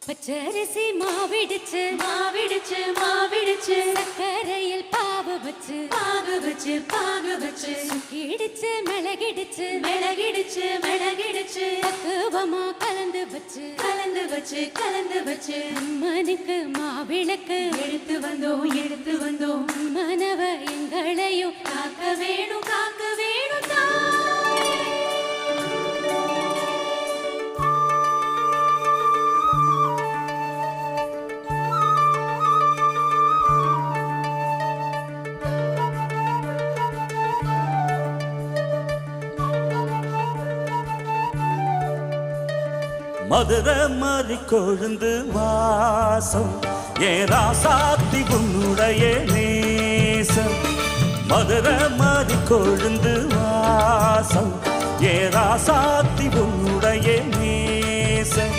பச்சரிசி மாவிடுச்சு மாவிடுச்சு மாவிடுச்சு சக்கரையில் பாவு வச்சு சுக்கிடுச்சு மிளகிடுச்சு மிளகிடுச்சு பக்குவமா கலந்து வச்சு அம்மனுக்கு மாவிளக்கு எடுத்து வந்தோம் மனவ எங்களையும் காக்க வேணும் மதுரை மாறி கொழுந்து வாசம் ஏராசாத்தி உன்னுடைய நேசம். மதுரை மாறி கொழுந்து வாசம் ஏராசாத்தி உன்னுடைய நேசம்.